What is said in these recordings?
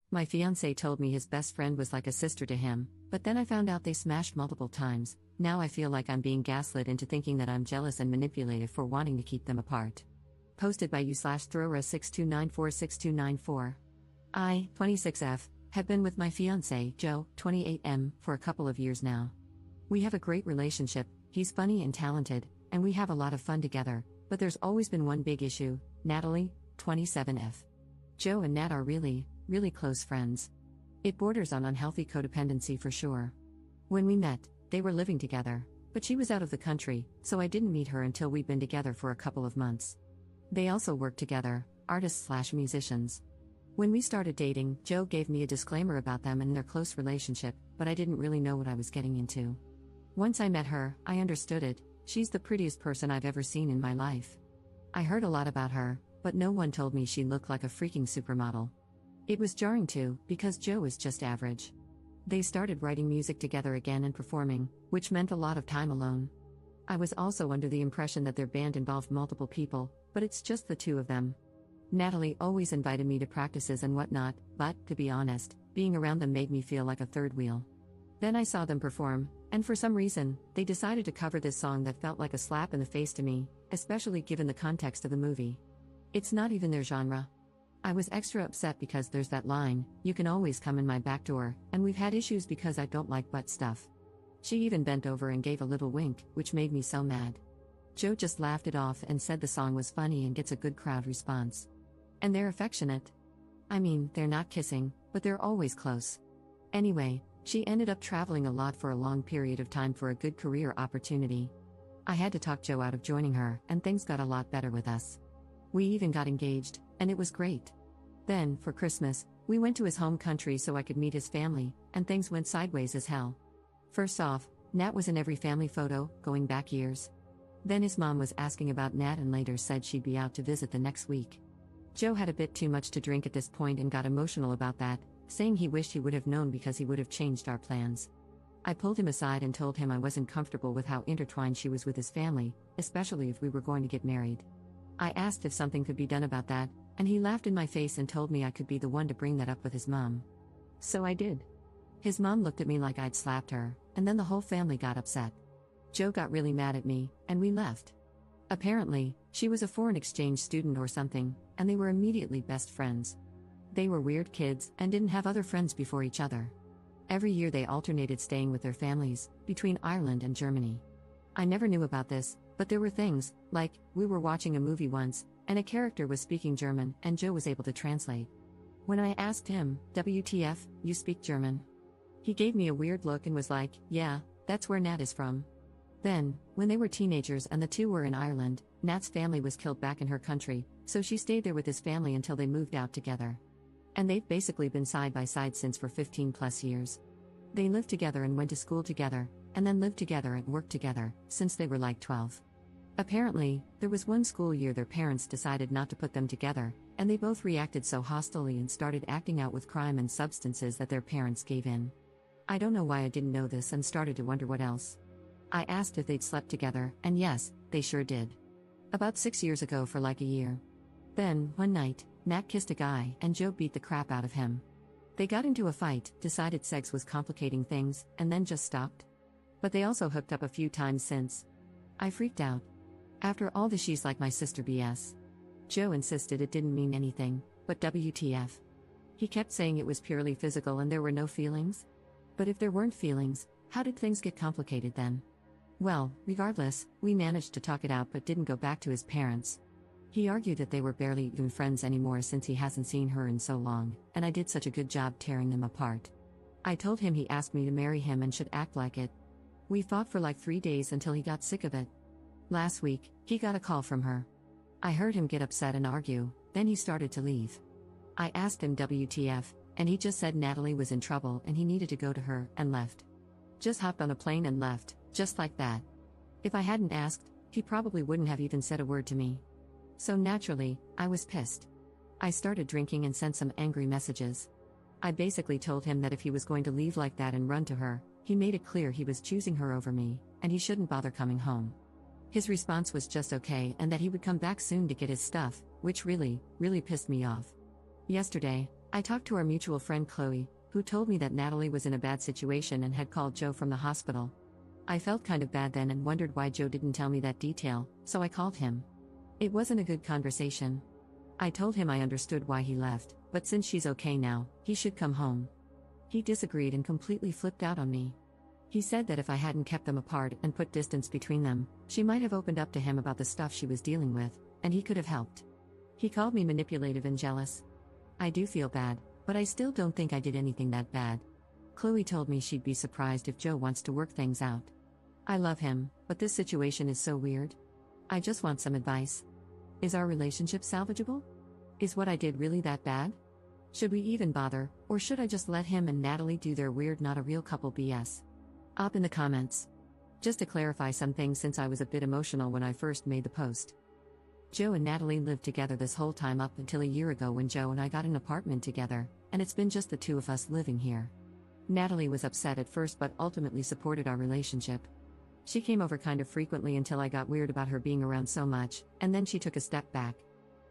My fiancé told me his best friend was like a sister to him, but then I found out they smashed multiple times. Now I feel like I'm being gaslit into thinking that I'm jealous and manipulative for wanting to keep them apart. Posted by u/Throra62946294. I, 26F, have been with my fiancé, Joe, 28M, for a couple of years now. We have a great relationship, he's funny and talented, and we have a lot of fun together, but there's always been one big issue: Natalie, 27F. Joe and Nat are really, really close friends. It borders on unhealthy codependency for sure. When we met, they were living together, but she was out of the country, so I didn't meet her until we'd been together for a couple of months. They also worked together, artists/musicians. When we started dating, Joe gave me a disclaimer about them and their close relationship, but I didn't really know what I was getting into. Once I met her, I understood it. She's the prettiest person I've ever seen in my life. I heard a lot about her, but no one told me she looked like a freaking supermodel. It was jarring too, because Joe is just average. They started writing music together again and performing, which meant a lot of time alone. I was also under the impression that their band involved multiple people, but it's just the two of them. Natalie always invited me to practices and whatnot, but, to be honest, being around them made me feel like a third wheel. Then I saw them perform, and for some reason, they decided to cover this song that felt like a slap in the face to me, especially given the context of the movie. It's not even their genre. I was extra upset because there's that line, "You can always come in my back door," and we've had issues because I don't like butt stuff. She even bent over and gave a little wink, which made me so mad. Joe just laughed it off and said the song was funny and gets a good crowd response. And they're affectionate. I mean, they're not kissing, but they're always close. Anyway, she ended up traveling a lot for a long period of time for a good career opportunity. I had to talk Joe out of joining her, and things got a lot better with us. We even got engaged, and it was great. Then, for Christmas, we went to his home country so I could meet his family, and things went sideways as hell. First off, Nat was in every family photo, going back years. Then his mom was asking about Nat and later said she'd be out to visit the next week. Joe had a bit too much to drink at this point and got emotional about that, saying he wished he would have known because he would have changed our plans. I pulled him aside and told him I wasn't comfortable with how intertwined she was with his family, especially if we were going to get married. I asked if something could be done about that, and he laughed in my face and told me I could be the one to bring that up with his mom. So I did. His mom looked at me like I'd slapped her, and then the whole family got upset. Joe got really mad at me, and we left. Apparently, she was a foreign exchange student or something, and they were immediately best friends. They were weird kids and didn't have other friends before each other. Every year they alternated staying with their families, between Ireland and Germany. I never knew about this, but there were things, like, we were watching a movie once, and a character was speaking German, and Joe was able to translate. When I asked him, "WTF, you speak German?" he gave me a weird look and was like, "Yeah, that's where Nat is from." Then, when they were teenagers and the two were in Ireland, Nat's family was killed back in her country, so she stayed there with his family until they moved out together. And they've basically been side by side since for 15 plus years. They lived together and went to school together, and then lived together and worked together, since they were like 12. Apparently, there was one school year their parents decided not to put them together, and they both reacted so hostilely and started acting out with crime and substances that their parents gave in. I don't know why I didn't know this and started to wonder what else. I asked if they'd slept together, and yes, they sure did. About 6 years ago for like a year. Then, one night, Nat kissed a guy and Joe beat the crap out of him. They got into a fight, decided sex was complicating things, and then just stopped. But they also hooked up a few times since. I freaked out. After all the "she's like my sister" BS. Joe insisted it didn't mean anything, but WTF. He kept saying it was purely physical and there were no feelings. But if there weren't feelings, how did things get complicated then? Well, regardless, we managed to talk it out but didn't go back to his parents. He argued that they were barely even friends anymore since he hasn't seen her in so long, and I did such a good job tearing them apart. I told him he asked me to marry him and should act like it. We fought for like 3 days until he got sick of it. Last week, he got a call from her. I heard him get upset and argue, then he started to leave. I asked him WTF, and he just said Natalie was in trouble and he needed to go to her, and left. Just hopped on a plane and left, just like that. If I hadn't asked, he probably wouldn't have even said a word to me. So naturally, I was pissed. I started drinking and sent some angry messages. I basically told him that if he was going to leave like that and run to her, he made it clear he was choosing her over me, and he shouldn't bother coming home. His response was just okay and that he would come back soon to get his stuff, which really, really pissed me off. Yesterday, I talked to our mutual friend Chloe, who told me that Natalie was in a bad situation and had called Joe from the hospital. I felt kind of bad then and wondered why Joe didn't tell me that detail, so I called him. It wasn't a good conversation. I told him I understood why he left, but since she's okay now, he should come home. He disagreed and completely flipped out on me. He said that if I hadn't kept them apart and put distance between them, she might have opened up to him about the stuff she was dealing with, and he could have helped. He called me manipulative and jealous. I do feel bad, but I still don't think I did anything that bad. Chloe told me she'd be surprised if Joe wants to work things out. I love him, but this situation is so weird. I just want some advice. Is our relationship salvageable? Is what I did really that bad? Should we even bother, or should I just let him and Natalie do their weird not a real couple BS? Up in the comments. Just to clarify some things since I was a bit emotional when I first made the post. Joe and Natalie lived together this whole time up until a year ago when Joe and I got an apartment together, and it's been just the two of us living here. Natalie was upset at first but ultimately supported our relationship. She came over kind of frequently until I got weird about her being around so much, and then she took a step back.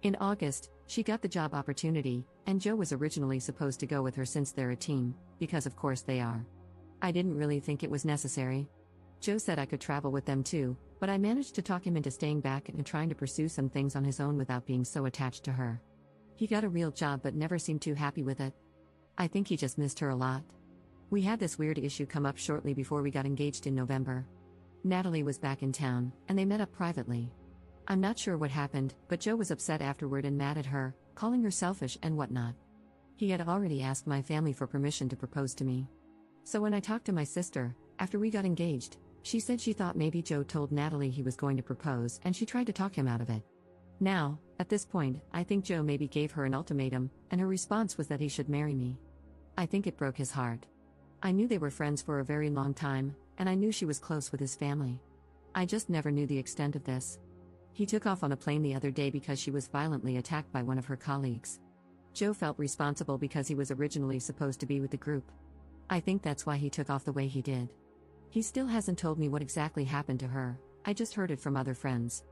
In August, she got the job opportunity, and Joe was originally supposed to go with her since they're a team, because of course they are. I didn't really think it was necessary. Joe said I could travel with them too, but I managed to talk him into staying back and trying to pursue some things on his own without being so attached to her. He got a real job but never seemed too happy with it. I think he just missed her a lot. We had this weird issue come up shortly before we got engaged in November. Natalie was back in town, and they met up privately. I'm not sure what happened, but Joe was upset afterward and mad at her, calling her selfish and whatnot. He had already asked my family for permission to propose to me. So when I talked to my sister, after we got engaged, she said she thought maybe Joe told Natalie he was going to propose and she tried to talk him out of it. Now, at this point, I think Joe maybe gave her an ultimatum, and her response was that he should marry me. I think it broke his heart. I knew they were friends for a very long time, and I knew she was close with his family. I just never knew the extent of this. He took off on a plane the other day because she was violently attacked by one of her colleagues. Joe felt responsible because he was originally supposed to be with the group. I think that's why he took off the way he did. He still hasn't told me what exactly happened to her, I just heard it from other friends.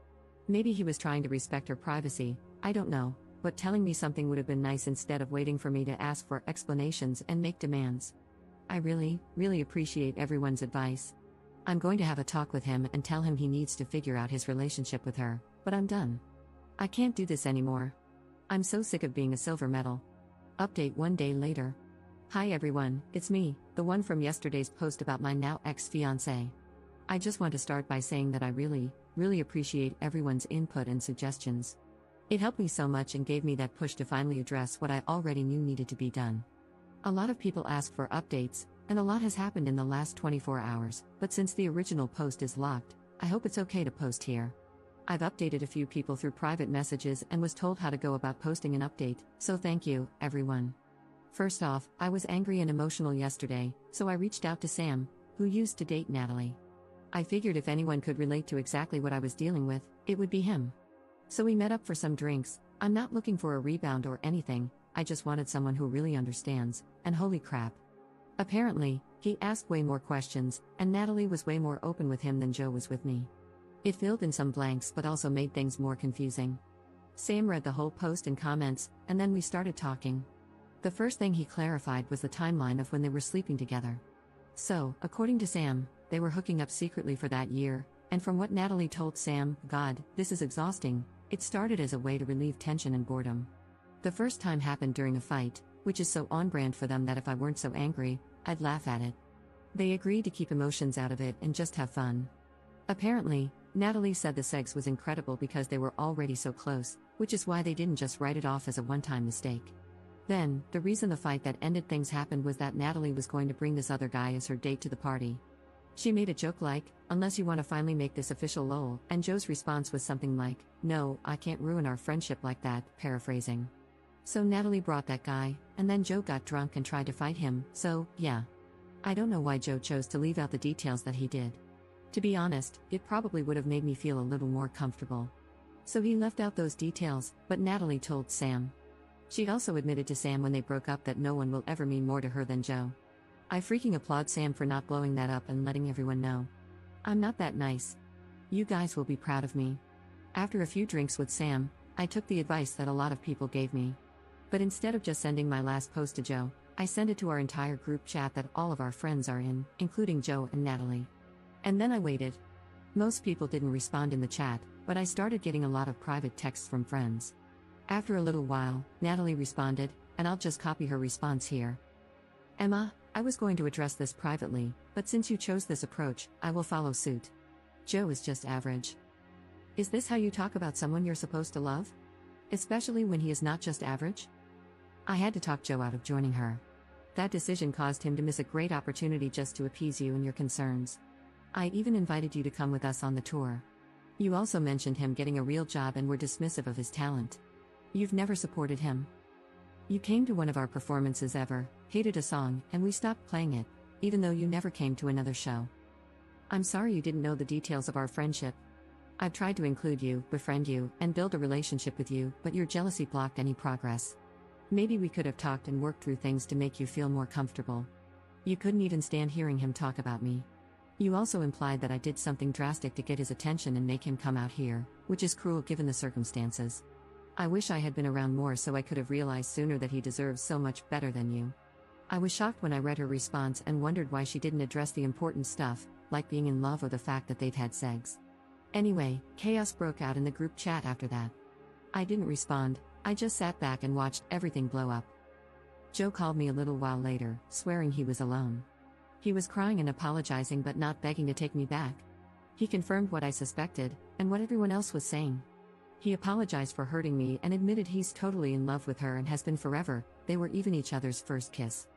Maybe he was trying to respect her privacy, I don't know, but telling me something would have been nice instead of waiting for me to ask for explanations and make demands. I really appreciate everyone's advice. I'm going to have a talk with him and tell him he needs to figure out his relationship with her, but I'm done. I can't do this anymore. I'm so sick of being a silver medal. Update 1 day later. Hi everyone, it's me, the one from yesterday's post about my now ex-fiancé. I just want to start by saying that I really appreciate everyone's input and suggestions. It helped me so much and gave me that push to finally address what I already knew needed to be done. A lot of people ask for updates, and a lot has happened in the last 24 hours, but since the original post is locked, I hope it's okay to post here. I've updated a few people through private messages and was told how to go about posting an update, so thank you, everyone. First off, I was angry and emotional yesterday, so I reached out to Sam, who used to date Natalie. I figured if anyone could relate to exactly what I was dealing with, it would be him. So we met up for some drinks. I'm not looking for a rebound or anything, I just wanted someone who really understands, and holy crap. Apparently, he asked way more questions, and Natalie was way more open with him than Joe was with me. It filled in some blanks but also made things more confusing. Sam read the whole post and comments, and then we started talking. The first thing he clarified was the timeline of when they were sleeping together. So, according to Sam, they were hooking up secretly for that year, and from what Natalie told Sam, God, this is exhausting, it started as a way to relieve tension and boredom. The first time happened during a fight, which is so on-brand for them that if I weren't so angry, I'd laugh at it. They agreed to keep emotions out of it and just have fun. Apparently, Natalie said the sex was incredible because they were already so close, which is why they didn't just write it off as a one-time mistake. Then, the reason the fight that ended things happened was that Natalie was going to bring this other guy as her date to the party. She made a joke like, unless you want to finally make this official lol, and Joe's response was something like, no, I can't ruin our friendship like that, paraphrasing. So Natalie brought that guy, and then Joe got drunk and tried to fight him, so, yeah. I don't know why Joe chose to leave out the details that he did. To be honest, it probably would have made me feel a little more comfortable. So he left out those details, but Natalie told Sam. She also admitted to Sam when they broke up that no one will ever mean more to her than Joe. I freaking applaud Sam for not blowing that up and letting everyone know. I'm not that nice. You guys will be proud of me. After a few drinks with Sam, I took the advice that a lot of people gave me. But instead of just sending my last post to Joe, I sent it to our entire group chat that all of our friends are in, including Joe and Natalie. And then I waited. Most people didn't respond in the chat, but I started getting a lot of private texts from friends. After a little while, Natalie responded, and I'll just copy her response here. Emma, I was going to address this privately, but since you chose this approach, I will follow suit. Joe is just average. Is this how you talk about someone you're supposed to love? Especially when he is not just average? I had to talk Joe out of joining her. That decision caused him to miss a great opportunity just to appease you and your concerns. I even invited you to come with us on the tour. You also mentioned him getting a real job and were dismissive of his talent. You've never supported him. You came to one of our performances ever, hated a song, and we stopped playing it, even though you never came to another show. I'm sorry you didn't know the details of our friendship. I've tried to include you, befriend you, and build a relationship with you, but your jealousy blocked any progress. Maybe we could have talked and worked through things to make you feel more comfortable. You couldn't even stand hearing him talk about me. You also implied that I did something drastic to get his attention and make him come out here, which is cruel given the circumstances. I wish I had been around more so I could have realized sooner that he deserves so much better than you. I was shocked when I read her response and wondered why she didn't address the important stuff, like being in love or the fact that they've had sex. Anyway, chaos broke out in the group chat after that. I didn't respond, I just sat back and watched everything blow up. Joe called me a little while later, swearing he was alone. He was crying and apologizing but not begging to take me back. He confirmed what I suspected, and what everyone else was saying. He apologized for hurting me and admitted he's totally in love with her and has been forever. They were even each other's first kiss.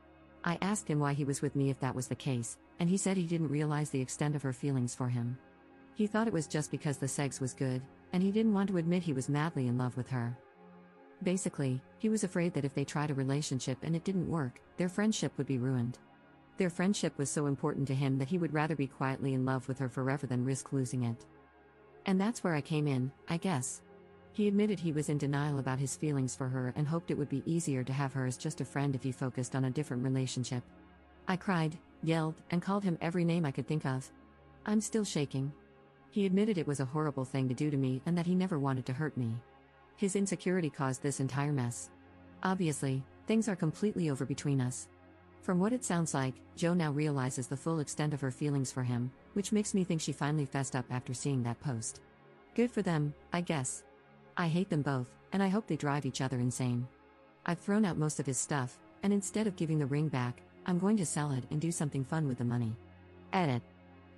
I asked him why he was with me if that was the case, and he said he didn't realize the extent of her feelings for him. He thought it was just because the sex was good, and he didn't want to admit he was madly in love with her. Basically, he was afraid that if they tried a relationship and it didn't work, their friendship would be ruined. Their friendship was so important to him that he would rather be quietly in love with her forever than risk losing it. And that's where I came in, I guess. He admitted he was in denial about his feelings for her and hoped it would be easier to have her as just a friend if he focused on a different relationship. I cried, yelled, and called him every name I could think of. I'm still shaking. He admitted it was a horrible thing to do to me and that he never wanted to hurt me. His insecurity caused this entire mess. Obviously, things are completely over between us. From what it sounds like, Joe now realizes the full extent of her feelings for him, which makes me think she finally fessed up after seeing that post. Good for them, I guess. I hate them both, and I hope they drive each other insane. I've thrown out most of his stuff, and instead of giving the ring back, I'm going to sell it and do something fun with the money. Edit.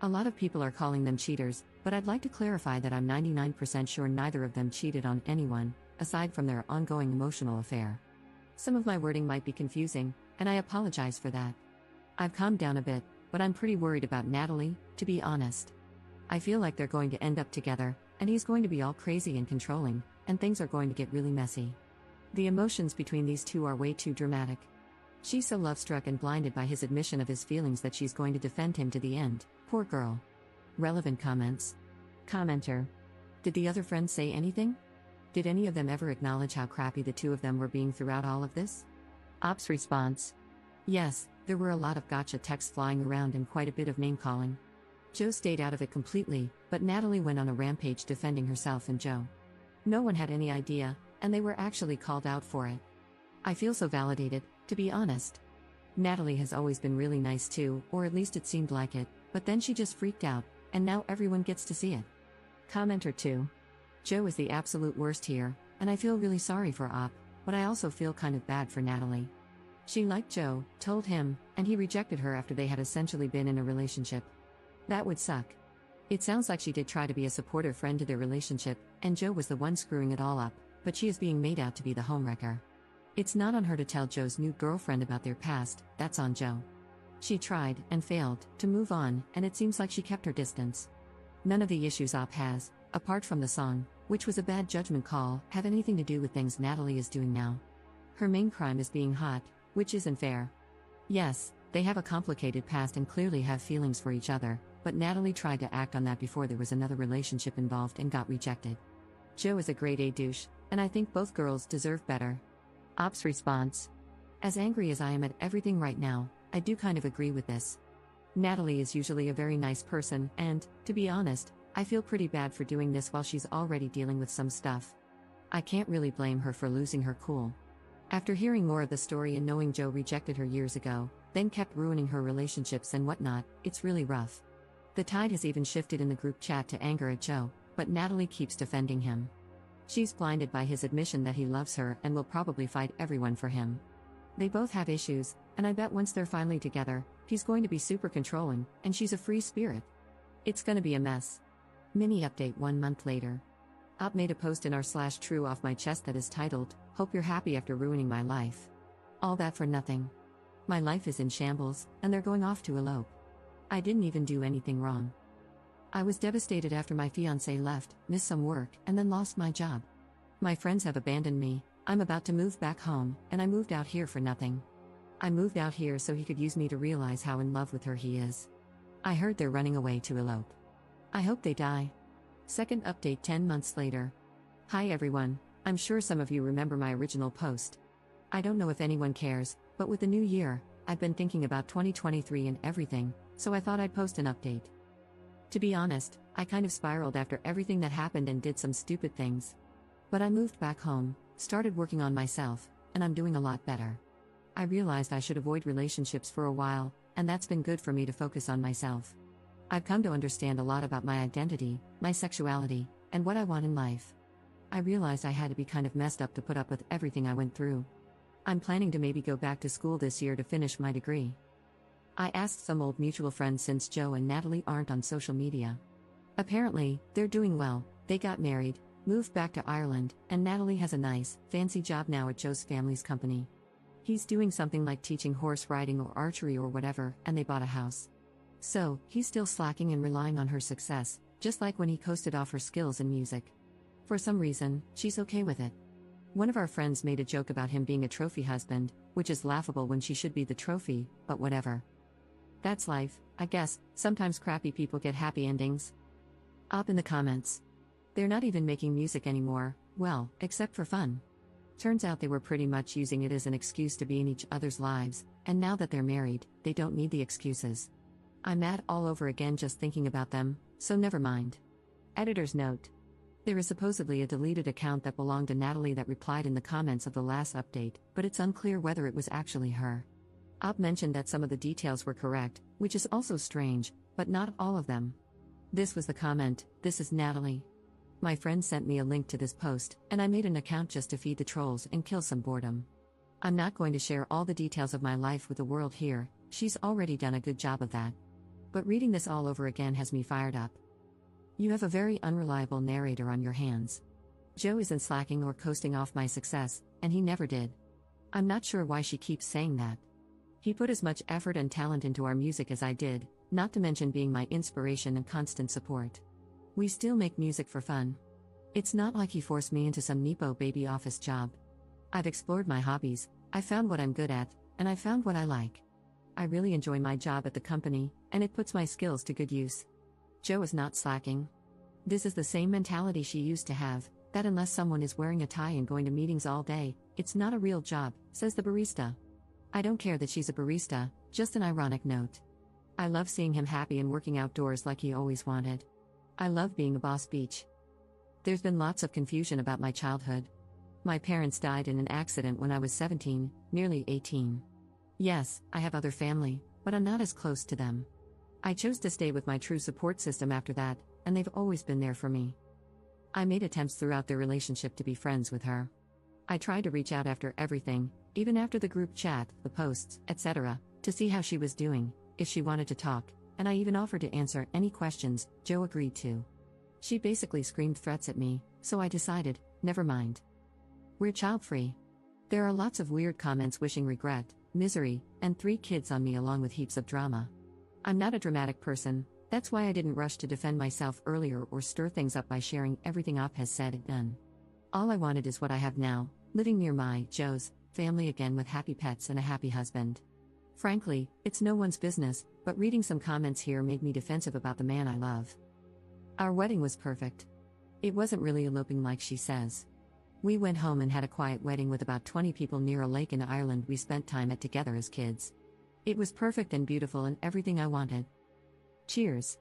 A lot of people are calling them cheaters, but I'd like to clarify that I'm 99% sure neither of them cheated on anyone, aside from their ongoing emotional affair. Some of my wording might be confusing, and I apologize for that. I've calmed down a bit, but I'm pretty worried about Natalie, to be honest. I feel like they're going to end up together, and he's going to be all crazy and controlling, and things are going to get really messy. The emotions between these two are way too dramatic. She's so love-struck and blinded by his admission of his feelings that she's going to defend him to the end, poor girl. Relevant comments. Commenter. Did the other friends say anything? Did any of them ever acknowledge how crappy the two of them were being throughout all of this? Ops response. Yes, there were a lot of gotcha texts flying around and quite a bit of name-calling. Joe stayed out of it completely, but Natalie went on a rampage defending herself and Joe. No one had any idea, and they were actually called out for it. I feel so validated, to be honest. Natalie has always been really nice too, or at least it seemed like it, but then she just freaked out, and now everyone gets to see it. Commenter 2. Joe is the absolute worst here, and I feel really sorry for Op, but I also feel kind of bad for Natalie. She liked Joe, told him, and he rejected her after they had essentially been in a relationship. That would suck. It sounds like she did try to be a supportive friend to their relationship, and Joe was the one screwing it all up, but she is being made out to be the homewrecker. It's not on her to tell Joe's new girlfriend about their past, that's on Joe. She tried, and failed, to move on, and it seems like she kept her distance. None of the issues Op has, apart from the song, which was a bad judgment call, have anything to do with things Natalie is doing now. Her main crime is being hot, which isn't fair. Yes, they have a complicated past and clearly have feelings for each other, but Natalie tried to act on that before there was another relationship involved and got rejected. Joe is a grade A douche, and I think both girls deserve better. Op's response. As angry as I am at everything right now, I do kind of agree with this. Natalie is usually a very nice person, and, to be honest, I feel pretty bad for doing this while she's already dealing with some stuff. I can't really blame her for losing her cool. After hearing more of the story and knowing Joe rejected her years ago, then kept ruining her relationships and whatnot, it's really rough. The tide has even shifted in the group chat to anger at Joe, but Natalie keeps defending him. She's blinded by his admission that he loves her and will probably fight everyone for him. They both have issues, and I bet once they're finally together, he's going to be super controlling, and she's a free spirit. It's gonna be a mess. Mini update 1 month later. Op made a post in r/true off my chest that is titled, "Hope you're happy after ruining my life." All that for nothing. My life is in shambles, and they're going off to elope. I didn't even do anything wrong. I was devastated after my fiancé left, missed some work, and then lost my job. My friends have abandoned me, I'm about to move back home, and I moved out here for nothing. I moved out here so he could use me to realize how in love with her he is. I heard they're running away to elope. I hope they die. Second update 10 months later. Hi everyone, I'm sure some of you remember my original post. I don't know if anyone cares, but with the new year, I've been thinking about 2023 and everything, so I thought I'd post an update. To be honest, I kind of spiraled after everything that happened and did some stupid things. But I moved back home, started working on myself, and I'm doing a lot better. I realized I should avoid relationships for a while, and that's been good for me to focus on myself. I've come to understand a lot about my identity, my sexuality, and what I want in life. I realized I had to be kind of messed up to put up with everything I went through. I'm planning to maybe go back to school this year to finish my degree. I asked some old mutual friends since Joe and Natalie aren't on social media. Apparently, they're doing well, they got married, moved back to Ireland, and Natalie has a nice, fancy job now at Joe's family's company. He's doing something like teaching horse riding or archery or whatever, and they bought a house. So, he's still slacking and relying on her success, just like when he coasted off her skills in music. For some reason, she's okay with it. One of our friends made a joke about him being a trophy husband, which is laughable when she should be the trophy, but whatever. That's life, I guess. Sometimes crappy people get happy endings. Up in the comments. They're not even making music anymore, well, except for fun. Turns out they were pretty much using it as an excuse to be in each other's lives, and now that they're married, they don't need the excuses. I'm mad all over again just thinking about them, so never mind. Editor's note. There is supposedly a deleted account that belonged to Natalie that replied in the comments of the last update, but it's unclear whether it was actually her. Op mentioned that some of the details were correct, which is also strange, but not all of them. This was the comment, "This is Natalie." My friend sent me a link to this post, and I made an account just to feed the trolls and kill some boredom. I'm not going to share all the details of my life with the world here, she's already done a good job of that. But reading this all over again has me fired up. You have a very unreliable narrator on your hands. Joe isn't slacking or coasting off my success, and he never did. I'm not sure why she keeps saying that. He put as much effort and talent into our music as I did, not to mention being my inspiration and constant support. We still make music for fun. It's not like he forced me into some nepo baby office job. I've explored my hobbies, I found what I'm good at, and I found what I like. I really enjoy my job at the company, and it puts my skills to good use. Joe is not slacking. This is the same mentality she used to have, that unless someone is wearing a tie and going to meetings all day, it's not a real job, says the barista. I don't care that she's a barista, just an ironic note. I love seeing him happy and working outdoors like he always wanted. I love being a boss beach. There's been lots of confusion about my childhood. My parents died in an accident when I was 17, nearly 18. Yes, I have other family, but I'm not as close to them. I chose to stay with my true support system after that, and they've always been there for me. I made attempts throughout their relationship to be friends with her. I tried to reach out after everything, even after the group chat, the posts, etc., to see how she was doing, if she wanted to talk, and I even offered to answer any questions Joe agreed to. She basically screamed threats at me, so I decided, never mind. We're child-free. There are lots of weird comments wishing regret, misery, and 3 kids on me along with heaps of drama. I'm not a dramatic person, that's why I didn't rush to defend myself earlier or stir things up by sharing everything Op has said and done. All I wanted is what I have now, living near my, Joe's, family again with happy pets and a happy husband. Frankly, it's no one's business, but reading some comments here made me defensive about the man I love. Our wedding was perfect. It wasn't really eloping like she says. We went home and had a quiet wedding with about 20 people near a lake in Ireland we spent time at together as kids. It was perfect and beautiful and everything I wanted. Cheers.